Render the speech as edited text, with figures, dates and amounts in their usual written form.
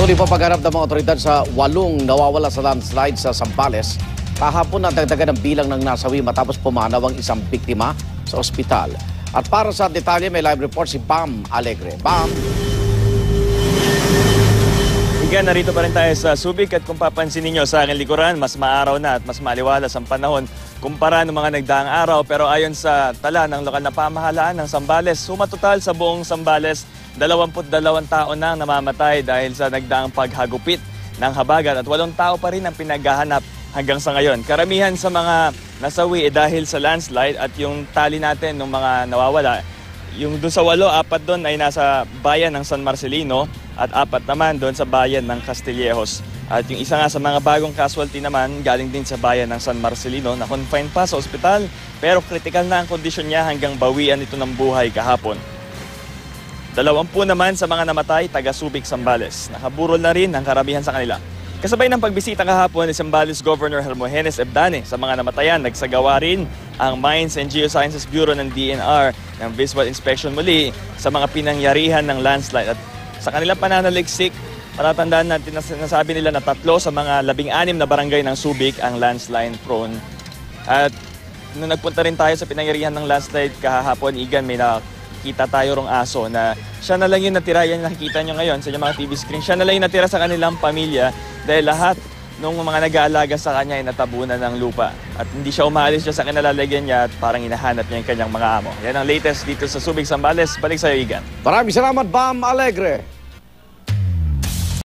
Patuloy pa pagharap ng mga otoridad sa 8 nawawala sa landslide sa Zambales. Kahapon nagdagdagan ng bilang ng nasawi matapos pumanaw ang isang biktima sa ospital. At para sa detalye, may live report si Bam Alegre. Bam! Igan, narito pa rin tayo sa Subic at kung papansin ninyo sa aking likuran, mas maaraw na at mas maliwalas ang panahon kumpara ng mga nagdaang araw. Pero ayon sa tala ng lokal na pamahalaan ng Zambales, sumatotal sa buong Zambales, 22 tao na namamatay dahil sa nagdaang paghagupit ng habagat at 8 tao pa rin ang pinaghahanap hanggang sa ngayon. Karamihan sa mga nasawi dahil sa landslide at yung tali natin ng mga nawawala, yung doon sa 8, 4 doon ay nasa bayan ng San Marcelino at 4 naman doon sa bayan ng Castillejos. At yung isa nga sa mga bagong casualty naman galing din sa bayan ng San Marcelino na confined pa sa ospital pero critical na ang kondisyon niya hanggang bawian ito ng buhay kahapon. 20 naman sa mga namatay taga Subic, Zambales. Nakaburol na rin ang karamihan sa kanila. Kasabay ng pagbisita kahapon ni Zambales Governor Hermogenes Ebdane sa mga namatayan, nagsagawa rin ang Mines and Geosciences Bureau ng DNR ng visual inspection muli sa mga pinangyarihan ng landslide. At sa kanilang pananaliksik, patatandaan natin na sinasabi nila na 3 sa mga 16 na barangay ng Subic ang landslide prone. At nung nagpunta rin tayo sa pinangyarihan ng landslide kahapon, Igan, may nakita tayo rong aso na siya na lang yung natira. Yan nakikita nyo ngayon sa mga TV screen. Siya na lang yung natira sa kanilang pamilya dahil lahat ng mga nag-aalaga sa kanya ay natabunan ng lupa. At hindi siya umaalis siya sa kinalalagyan niya at parang hinahanap niya yung kanyang mga amo. Yan ang latest dito sa Subic, Zambales. Balik sa'yo, Igan. Maraming salamat, Bam Alegre.